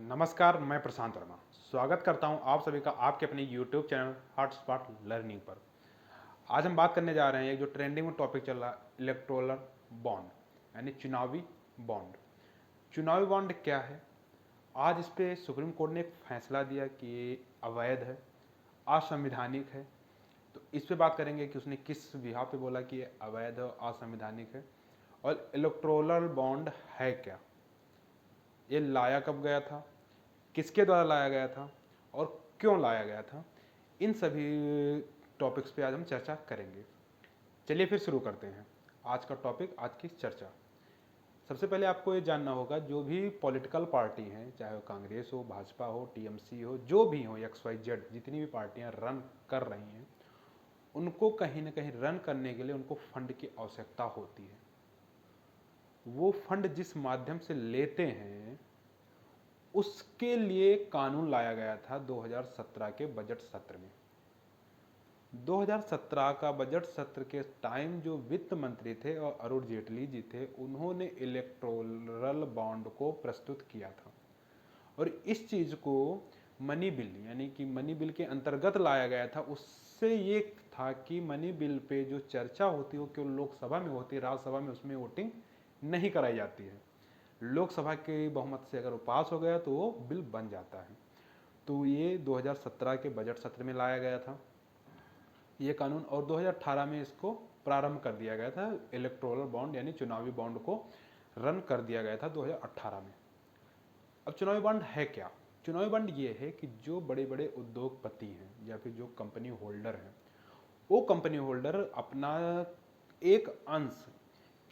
नमस्कार, मैं प्रशांत वर्मा स्वागत करता हूं आप सभी का आपके अपने YouTube चैनल हॉटस्पॉट लर्निंग पर। आज हम बात करने जा रहे हैं एक जो ट्रेंडिंग में टॉपिक चल रहा है, इलेक्टोरल बॉन्ड यानी चुनावी बॉन्ड। चुनावी बॉन्ड क्या है? आज इस पे सुप्रीम कोर्ट ने एक फैसला दिया कि ये अवैध है, असंवैधानिक है। तो इस पे बात करेंगे कि उसने किस विधा पे बोला कि ये अवैध और असंवैधानिक है, और इलेक्टोरल बॉन्ड है क्या, ये लाया कब गया था, किसके द्वारा लाया गया था और क्यों लाया गया था। इन सभी टॉपिक्स पे आज हम चर्चा करेंगे। चलिए फिर शुरू करते हैं आज का टॉपिक, आज की चर्चा। सबसे पहले आपको ये जानना होगा, जो भी पॉलिटिकल पार्टी हैं, चाहे वो कांग्रेस हो, भाजपा हो, टीएमसी हो, जो भी हो, एक्स वाई जेड, जितनी भी पार्टियां रन कर रही हैं, उनको कहीं ना कहीं रन करने के लिए उनको फंड की आवश्यकता होती है। वो फंड जिस माध्यम से लेते हैं उसके लिए कानून लाया गया था 2017 के बजट सत्र में। 2017 का बजट सत्र के टाइम जो वित्त मंत्री थे और अरुण जेटली जी थे, उन्होंने इलेक्टोरल बॉन्ड को प्रस्तुत किया था। और इस चीज को मनी बिल यानी कि मनी बिल के अंतर्गत लाया गया था। उससे ये था कि मनी बिल पे जो चर्चा होती है वो केवल लोकसभा में होती है, राज्यसभा में उसमें वोटिंग नहीं कराई जाती है। लोकसभा के बहुमत से अगर वो पास हो गया तो वो बिल बन जाता है। तो ये 2017 के बजट सत्र में लाया गया था ये कानून, और 2018 में इसको प्रारंभ कर दिया गया था। इलेक्टोरल बॉन्ड यानी चुनावी बॉन्ड को रन कर दिया गया था 2018 में। अब चुनावी बॉन्ड है क्या? चुनावी बॉन्ड ये है कि जो बड़े बड़े उद्योगपति हैं या फिर जो कंपनी होल्डर हैं, वो कंपनी होल्डर अपना एक अंश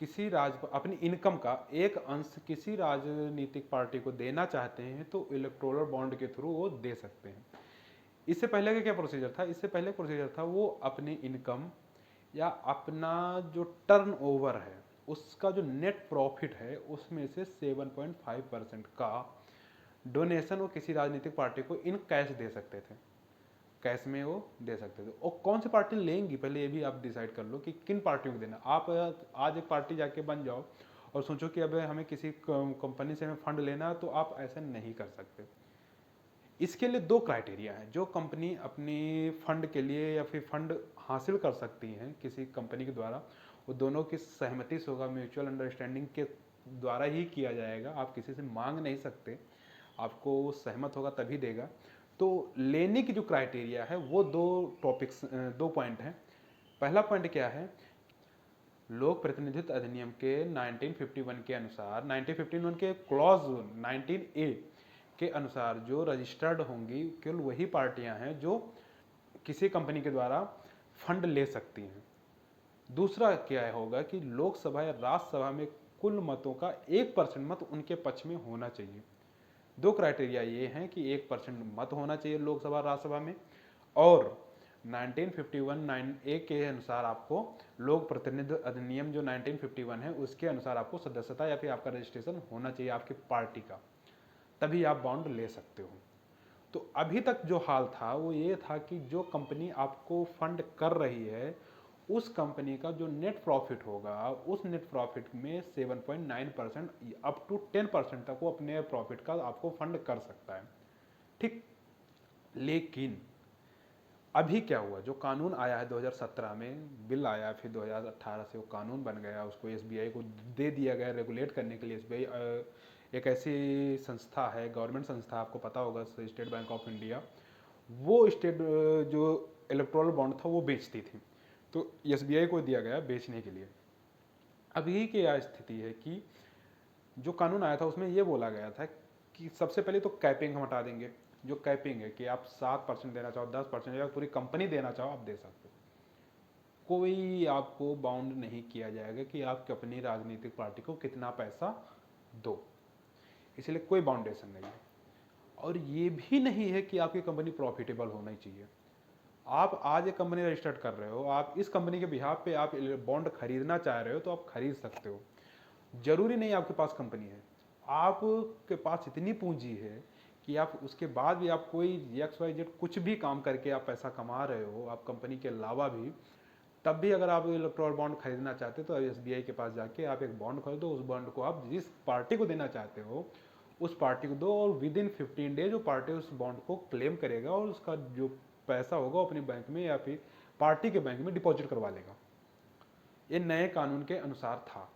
किसी अपनी इनकम का एक अंश किसी राजनीतिक पार्टी को देना चाहते हैं तो इलेक्टोरल बॉन्ड के थ्रू वो दे सकते हैं। इससे पहले का क्या प्रोसीजर था? इससे पहले प्रोसीजर था वो अपनी इनकम या अपना जो टर्नओवर है, उसका जो नेट प्रॉफिट है, उसमें से 7.5% का डोनेशन वो किसी राजनीतिक पार्टी को इन कैश दे सकते थे। कैश में वो दे सकते थे। और कौन सी पार्टी लेंगी पहले ये भी आप डिसाइड कर लो कि किन पार्टियों को देना। आप आज एक पार्टी जाके बन जाओ और सोचो कि अब हमें किसी कंपनी से हमें फंड लेना है, तो आप ऐसा नहीं कर सकते। इसके लिए दो क्राइटेरिया है। जो कंपनी अपनी फंड के लिए या फिर फंड हासिल कर सकती हैं किसी कंपनी के द्वारा, वो दोनों की सहमति से होगा, म्यूचुअल अंडरस्टैंडिंग के द्वारा ही किया जाएगा। आप किसी से मांग नहीं सकते, आपको सहमत होगा तभी देगा। तो लेने की जो क्राइटेरिया है वो दो पॉइंट हैं। पहला पॉइंट क्या है? लोक प्रतिनिधित्व अधिनियम के 1951 के अनुसार, 1951 के क्लॉज 19A के अनुसार जो रजिस्टर्ड होंगी केवल वही पार्टियां हैं जो किसी कंपनी के द्वारा फंड ले सकती हैं। दूसरा क्या होगा कि लोकसभा या राज्यसभा में कुल मतों का 1% मत उनके पक्ष में होना चाहिए। दो क्राइटेरिया ये हैं कि 1% मत होना चाहिए लोकसभा राज्यसभा में, और 1951 के अनुसार आपको लोक प्रतिनिधित्व अधिनियम जो 1951 है उसके अनुसार आपको सदस्यता या फिर आपका रजिस्ट्रेशन होना चाहिए आपकी पार्टी का, तभी आप बॉन्ड ले सकते हो। तो अभी तक जो हाल था वो ये था कि जो कंपनी आपको फंड कर रही है उस कंपनी का जो नेट प्रॉफिट होगा, उस नेट प्रॉफिट में 7.9% अप टू 10% तक वो अपने प्रॉफिट का आपको फंड कर सकता है। ठीक। लेकिन अभी क्या हुआ, जो कानून आया है 2017 में, बिल आया, फिर 2018 से वो कानून बन गया, उसको एसबीआई को दे दिया गया रेगुलेट करने के लिए। एसबीआई एक ऐसी संस्था है, गवर्नमेंट संस्था, आपको पता होगा, स्टेट बैंक ऑफ इंडिया। वो स्टेट जो इलेक्टोरल बॉन्ड था वो बेचती थी, तो एसबीआई को दिया गया बेचने के लिए। अभी की यह स्थिति है कि जो कानून आया था उसमें ये बोला गया था कि सबसे पहले तो कैपिंग हम हटा देंगे। जो कैपिंग है कि आप 7% देना चाहो, 10% या पूरी कंपनी देना चाहो, आप दे सकते हो। कोई आपको बाउंड नहीं किया जाएगा कि आप अपनी राजनीतिक पार्टी को कितना पैसा दो, इसलिए कोई बाउंडेशन नहीं है। और ये भी नहीं है कि आपकी कंपनी प्रॉफिटेबल होना ही चाहिए। आप आज एक कंपनी रजिस्टर्ड कर रहे हो, आप इस कंपनी के बिहाफ पे आप बॉन्ड खरीदना चाह रहे हो तो आप खरीद सकते हो। जरूरी नहीं आपके पास कंपनी है, आपके पास इतनी पूंजी है कि आप उसके बाद भी आप कोई एक्स वाई जेड कुछ भी काम करके आप पैसा कमा रहे हो, आप कंपनी के अलावा भी, तब भी अगर आप इलेक्टोरल बॉन्ड खरीदना चाहते हो तो एसबीआई के पास जाके आप एक बॉन्ड खरीदो। उस बॉन्ड को आप जिस पार्टी को देना चाहते हो उस पार्टी को दो और विद इन 15 डेज वो पार्टी उस बॉन्ड को क्लेम करेगा और उसका जो पैसा होगा वो अपने बैंक में या फिर पार्टी के बैंक में डिपॉजिट करवा लेगा। ये नए कानून के अनुसार था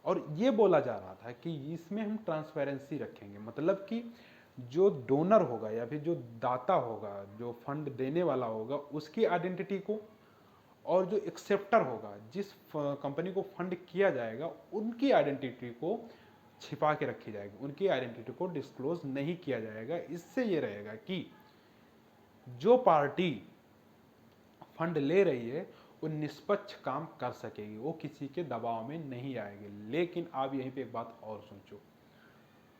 और ये बोला जा रहा था कि इसमें हम ट्रांसपेरेंसी रखेंगे, मतलब कि जो डोनर होगा या फिर जो दाता होगा, जो फंड देने वाला होगा, उसकी आइडेंटिटी को और जो एक्सेप्टर होगा, जिस कंपनी को फंड किया जाएगा, उनकी आइडेंटिटी को छिपा के रखी जाएगी, उनकी आइडेंटिटी को डिस्क्लोज नहीं किया जाएगा। इससे ये रहेगा कि जो पार्टी फंड ले रही है वो निष्पक्ष काम कर सकेगी, वो किसी के दबाव में नहीं आएगी। लेकिन आप यहीं पे एक बात और सोचो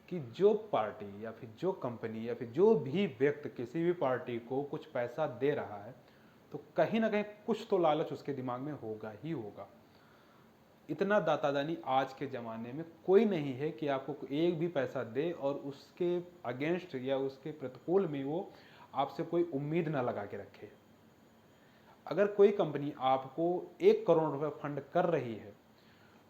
कि जो पार्टी या फिर जो कंपनी या फिर जो भी व्यक्ति किसी भी पार्टी को कुछ पैसा दे रहा है तो कहीं ना कहीं कुछ तो लालच उसके दिमाग में होगा ही होगा। इतना दातादानी आज के ज़माने में कोई नहीं है कि आपको एक भी पैसा दे और उसके अगेंस्ट या उसके प्रतिकूल में वो आपसे कोई उम्मीद ना लगा के रखे। अगर कोई कंपनी आपको 1 करोड़ रुपए फंड कर रही है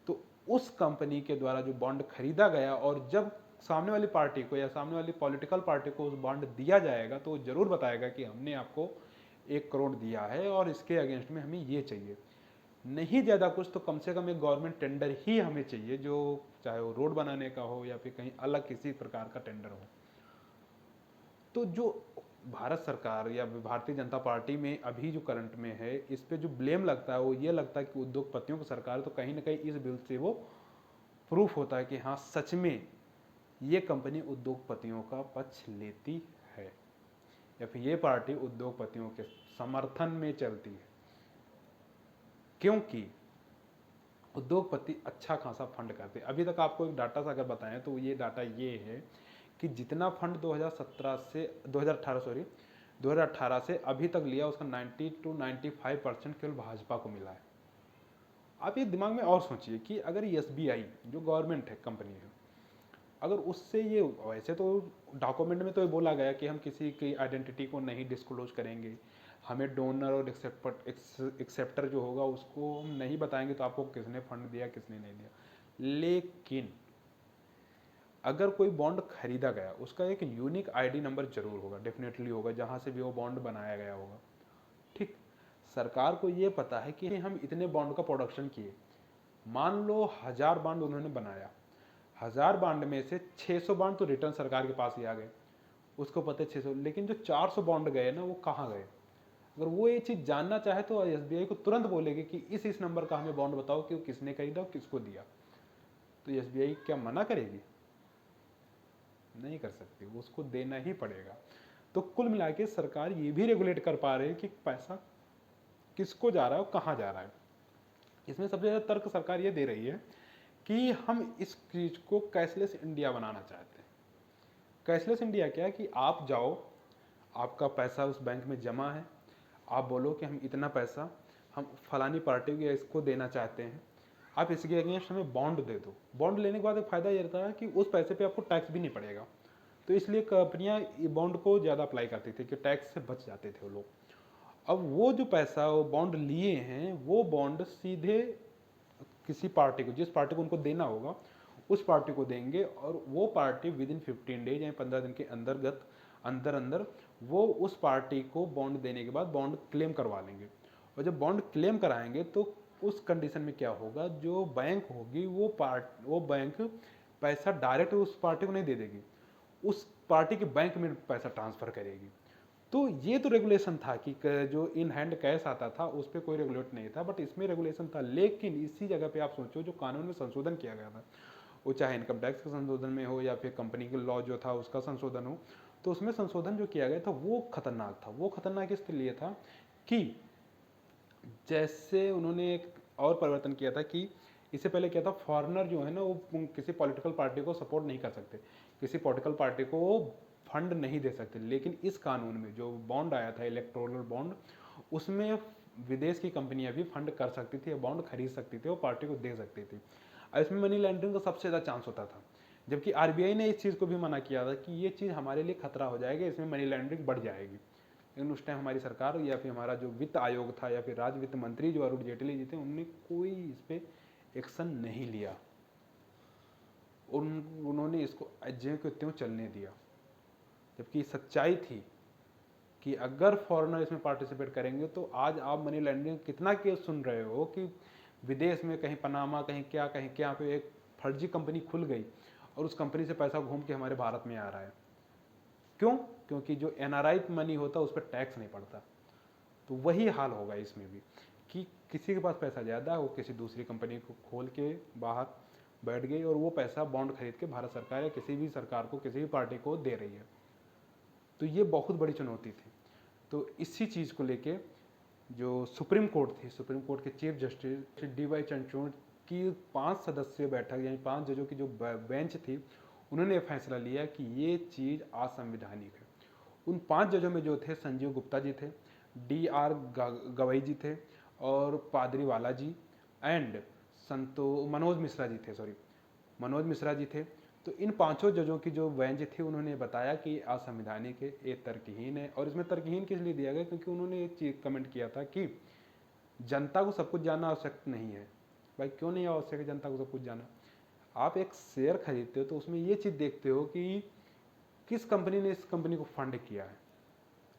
तो उस कंपनी के द्वारा जो बॉन्ड खरीदा गया और जब सामने वाली पार्टी को या सामने वाली पॉलिटिकल पार्टी को उस बॉन्ड दिया जाएगा तो वो जरूर बताएगा कि हमने आपको 1 करोड़ दिया है और इसके अगेंस्ट में हमें ये चाहिए। नहीं ज़्यादा कुछ तो कम से कम एक गवर्नमेंट टेंडर ही हमें चाहिए, जो चाहे वो रोड बनाने का हो या फिर कहीं अलग किसी प्रकार का टेंडर हो। तो जो भारत सरकार या भारतीय जनता पार्टी में अभी जो करंट में है, इस पे जो ब्लेम लगता है वो ये लगता है कि उद्योगपतियों की सरकार, तो कहीं ना कहीं इस बिल से वो प्रूफ होता है कि हाँ सच में ये कंपनी उद्योगपतियों का पक्ष लेती है या फिर ये पार्टी उद्योगपतियों के समर्थन में चलती है। क्योंकि उद्योगपति अच्छा खासा फंड करते हैं। अभी तक आपको एक डाटा से अगर बताएं तो ये डाटा ये है कि जितना फंड 2018 से अभी तक लिया उसका 90 to 95% केवल भाजपा को मिला है। आप ये दिमाग में और सोचिए कि अगर एसबीआई जो गवर्नमेंट है कंपनी है, अगर उससे ये, वैसे तो डॉक्यूमेंट में तो ये बोला गया कि हम किसी की आइडेंटिटी को नहीं डिस्क्लोज करेंगे, हमें डोनर और एक्सेप्टर जो होगा उसको हम नहीं बताएंगे तो आपको किसने फंड दिया किसने नहीं दिया। लेकिन अगर कोई बॉन्ड खरीदा गया उसका एक यूनिक आईडी नंबर जरूर होगा, डेफिनेटली होगा, जहां से भी वो बॉन्ड बनाया गया होगा। ठीक, सरकार को ये पता है कि हम इतने बॉन्ड का प्रोडक्शन किए, मान लो 1000 बॉन्ड उन्होंने बनाया, 1000 बॉन्ड में से 600 बॉन्ड तो रिटर्न सरकार के पास ही आ गए, उसको पता है 600, लेकिन जो 400 बॉन्ड गए ना वो कहाँ गए। अगर वो ये चीज़ जानना चाहे तो एसबीआई को तुरंत बोलेगी कि इस नंबर का हमें बॉन्ड बताओ कि वो किसने खरीदा और किसको दिया, तो एसबीआई क्या मना करेगी? नहीं कर सकती, उसको देना ही पड़ेगा। तो कुल मिला के सरकार ये भी रेगुलेट कर पा रही है कि पैसा किसको जा रहा है और कहाँ जा रहा है। इसमें सबसे ज़्यादा तर्क सरकार ये दे रही है कि हम इस चीज़ को कैशलेस इंडिया बनाना चाहते हैं। कैशलेस इंडिया क्या है कि आप जाओ, आपका पैसा उस बैंक में जमा है, आप बोलो कि हम इतना पैसा हम फलानी पार्टी को इसको देना चाहते हैं, आप इसके अगेंस्ट हमें बॉन्ड दे दो। बॉन्ड लेने के बाद एक फ़ायदा ये रहता है कि उस पैसे पे आपको टैक्स भी नहीं पड़ेगा, तो इसलिए कंपनियां बॉन्ड को ज़्यादा अप्लाई करती थी कि टैक्स से बच जाते थे वो लोग। अब वो जो पैसा वो बॉन्ड लिए हैं वो बॉन्ड सीधे किसी पार्टी को, जिस पार्टी को उनको देना होगा उस पार्टी को देंगे और वो पार्टी विद इन 15 डेज यानी 15 दिन के अंदर अंदर वो उस पार्टी को बॉन्ड देने के बाद बॉन्ड क्लेम करवा लेंगे। और जब बॉन्ड क्लेम कराएंगे तो उस कंडीशन में क्या होगा, जो बैंक होगी वो बैंक पैसा डायरेक्ट उस पार्टी को नहीं दे देगी, उस पार्टी के बैंक में पैसा ट्रांसफर करेगी। तो ये तो रेगुलेशन था कि जो इन हैंड कैश आता था उस पर कोई रेगुलेट नहीं था, बट इसमें रेगुलेशन था। लेकिन इसी जगह पे आप सोचो जो कानून में संशोधन किया गया था, वो चाहे इनकम टैक्स के संशोधन में हो या फिर कंपनी के लॉ जो था उसका संशोधन हो, तो उसमें संशोधन जो किया गया था वो खतरनाक था। वो खतरनाक इसलिए था कि जैसे उन्होंने एक और परिवर्तन किया था कि इससे पहले क्या था, फॉरेनर जो है ना वो किसी पॉलिटिकल पार्टी को सपोर्ट नहीं कर सकते, किसी पॉलिटिकल पार्टी को फंड नहीं दे सकते। लेकिन इस कानून में जो बॉन्ड आया था इलेक्टोरल बॉन्ड, उसमें विदेश की कंपनियां भी फंड कर सकती थी, बॉन्ड खरीद सकती थी और पार्टी को दे सकती थी। और इसमें मनी लॉन्ड्रिंग का सबसे ज़्यादा चांस होता था, जबकि आरबीआई ने इस चीज़ को भी मना किया था कि ये चीज़ हमारे लिए खतरा हो जाएगा, इसमें मनी लॉन्ड्रिंग बढ़ जाएगी। लेकिन उस टाइम हमारी सरकार या फिर हमारा जो वित्त आयोग था या फिर राज्य वित्त मंत्री जो अरुण जेटली जी थे, उनने कोई इस पर एक्शन नहीं लिया। उन्होंने इसको ज्यों के त्यों चलने दिया, जबकि सच्चाई थी कि अगर फॉरेनर इसमें पार्टिसिपेट करेंगे तो आज आप मनी लॉन्ड्रिंग कितना केस सुन रहे हो कि विदेश में कहीं पनामा कहीं क्या पे एक फर्जी कंपनी खुल गई और उस कंपनी से पैसा घूम के हमारे भारत में आ रहा है। क्यों? क्योंकि जो एनआरआई मनी होता है उस पर टैक्स नहीं पड़ता। तो वही हाल होगा इसमें भी कि किसी के पास पैसा ज़्यादा है, वो किसी दूसरी कंपनी को खोल के बाहर बैठ गई और वो पैसा बॉन्ड खरीद के भारत सरकार या किसी भी सरकार को, किसी भी पार्टी को दे रही है। तो ये बहुत बड़ी चुनौती थी। तो इसी चीज़ को लेके जो सुप्रीम कोर्ट थी, सुप्रीम कोर्ट के chief justice D Y Chandrachud की 5 सदस्यीय बैठक यानी 5 जजों की जो बेंच थी, उन्होंने फैसला लिया कि ये चीज़ असंवैधानिक है। उन 5 जजों में जो थे संजीव गुप्ता जी थे, D.R. गवई जी थे और पादरीवाला जी एंड मनोज मिश्रा जी थे। तो इन 5 जजों की जो बेंच थी उन्होंने बताया कि असंवैधानिक है, ये तर्कहीन है। और इसमें तर्कहीन किस लिए दिया गया? क्योंकि उन्होंने एक चीज कमेंट किया था कि जनता को सब कुछ जानना आवश्यक नहीं है। भाई क्यों नहीं आवश्यक है जनता को सब कुछ जानना? आप एक शेयर खरीदते हो तो उसमें ये चीज़ देखते हो कि किस कंपनी ने इस कंपनी को फंड किया है,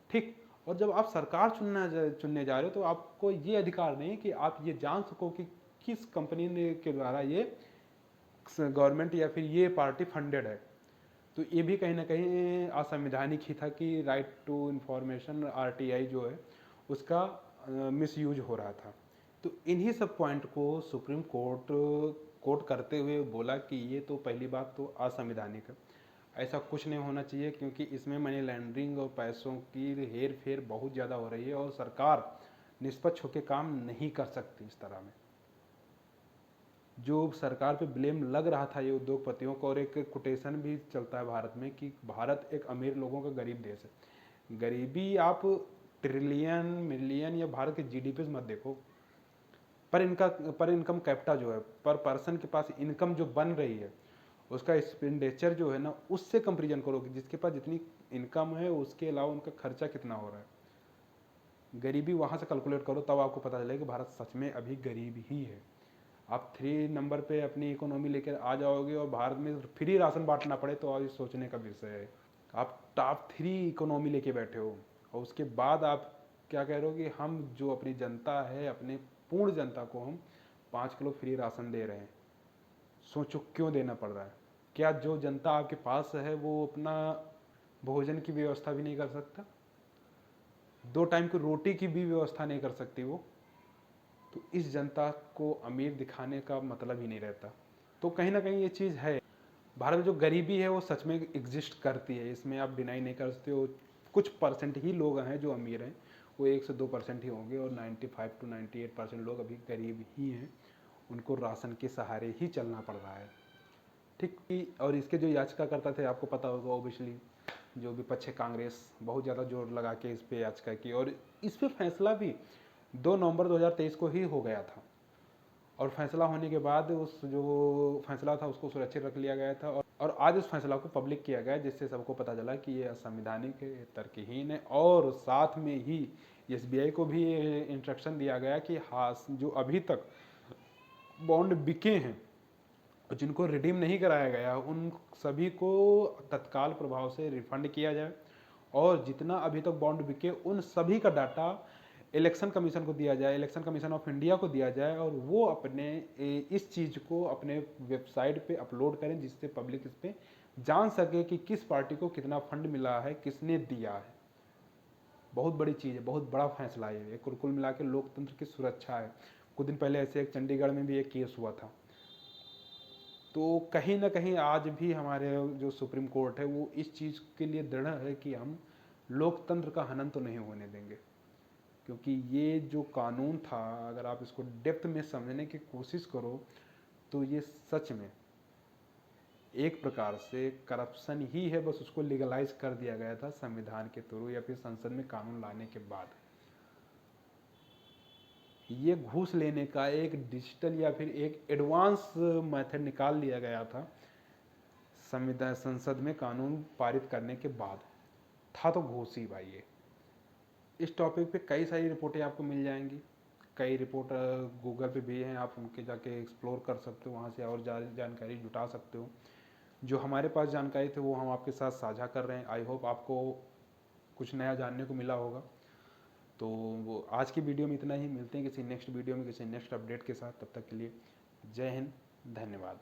ठीक। और जब आप सरकार चुनने जा रहे हो तो आपको ये अधिकार नहीं कि आप ये जान सको कि किस कंपनी ने के द्वारा ये गवर्नमेंट या फिर ये पार्टी फंडेड है। तो ये भी कहीं ना कहीं असंवैधानिक ही था कि राइट टू इन्फॉर्मेशन RTI जो है उसका मिसयूज हो रहा था। तो इन्हीं सब पॉइंट को सुप्रीम कोर्ट कोर्ट करते हुए बोला कि ये तो पहली बात तो असंवैधानिक है, ऐसा कुछ नहीं होना चाहिए क्योंकि इसमें मनी लॉन्ड्रिंग और पैसों की हेर फेर बहुत ज़्यादा हो रही है और सरकार निष्पक्ष होकर काम नहीं कर सकती इस तरह में। जो सरकार पे ब्लेम लग रहा था ये उद्योगपतियों को, और एक कोटेशन भी चलता है भारत में कि भारत एक अमीर लोगों का गरीब देश है। गरीबी आप ट्रिलियन मिलियन या भारत के GDP मत देखो, पर इनकम कैपिटा जो है, पर पर्सन के पास इनकम जो बन रही है उसका एक्सपेंडिचर जो है ना उससे कंपेरिजन करो कि जिसके पास जितनी इनकम है उसके अलावा उनका खर्चा कितना हो रहा है। गरीबी वहाँ से कैलकुलेट करो तब आपको पता चलेगा कि भारत सच में अभी गरीब ही है। आप 3 नंबर पे अपनी इकोनॉमी लेकर आ जाओगे और भारत में फ्री राशन बांटना पड़े तो आज सोचने का विषय है। आप टॉप 3 इकोनॉमी लेके बैठे हो और उसके बाद आप क्या कह रहे हो कि हम जो अपनी जनता है, अपने पूर्ण जनता को हम 5 किलो फ्री राशन दे रहे हैं। सोचो क्यों देना पड़ रहा है? क्या जो जनता आपके पास है वो अपना भोजन की व्यवस्था भी नहीं कर सकता? 2 टाइम की रोटी की भी व्यवस्था नहीं कर सकती वो? तो इस जनता को अमीर दिखाने का मतलब ही नहीं रहता। तो कहीं ना कहीं ये चीज़ है, भारत में जो गरीबी है वो सच में एग्जिस्ट करती है, इसमें आप डिनाई नहीं कर सकते हो। कुछ परसेंट ही लोग हैं जो अमीर हैं, वो 1 से 2% ही होंगे और 95 to 98% लोग अभी गरीब ही हैं, उनको राशन के सहारे ही चलना पड़ रहा है, ठीक। और इसके जो याचिकाकर्ता थे आपको पता होगा ओबियसली, जो विपक्ष है कांग्रेस, बहुत ज़्यादा जोर लगा के इस पर याचिका की और इस पर फैसला भी 2 नवंबर 2023 को ही हो गया था। और फैसला होने के बाद उस जो फैसला था उसको सुरक्षित रख लिया गया था और आज उस फैसला को पब्लिक किया गया जिससे सबको पता चला कि ये असंवैधानिक है, ये तर्कहीन है। और साथ में ही SBI को भी इंस्ट्रक्शन दिया गया कि हाँ, जो अभी तक बॉन्ड बिके हैं और जिनको रिडीम नहीं कराया गया उन सभी को तत्काल प्रभाव से रिफंड किया जाए और जितना अभी तक बॉन्ड बिके उन सभी का डाटा इलेक्शन कमीशन को दिया जाए, इलेक्शन कमीशन ऑफ इंडिया को दिया जाए और वो अपने इस चीज़ को अपने वेबसाइट पे अपलोड करें जिससे पब्लिक इस पर जान सके कि किस पार्टी को कितना फंड मिला है, किसने दिया है। बहुत बड़ी चीज़ है, बहुत बड़ा फैसला है ये, कुल मिला के लोकतंत्र की सुरक्षा है। कुछ दिन पहले ऐसे एक चंडीगढ़ में भी एक केस हुआ था। तो कहीं ना कहीं आज भी हमारे जो सुप्रीम कोर्ट है वो इस चीज़ के लिए दृढ़ है कि हम लोकतंत्र का हनन तो नहीं होने देंगे, क्योंकि ये जो कानून था अगर आप इसको डेप्थ में समझने की कोशिश करो तो ये सच में एक प्रकार से करप्शन ही है, बस उसको लीगलाइज कर दिया गया था संविधान के थ्रू या फिर संसद में कानून लाने के बाद। ये घूस लेने का एक डिजिटल या फिर एक एडवांस मेथड निकाल लिया गया था संविधान संसद में कानून पारित करने के बाद। था तो घूस ही भाई ये। इस टॉपिक पे कई सारी रिपोर्टें आपको मिल जाएंगी, कई रिपोर्ट गूगल पे भी हैं, आप उनके जाके एक्सप्लोर कर सकते हो, वहाँ से और जानकारी जुटा सकते हो जो हमारे पास जानकारी थे वो हम आपके साथ साझा कर रहे हैं। आई होप आपको कुछ नया जानने को मिला होगा। तो वो आज की वीडियो में इतना ही, मिलते हैं किसी नेक्स्ट वीडियो में किसी नेक्स्ट अपडेट के साथ। तब तक के लिए जय हिंद, धन्यवाद।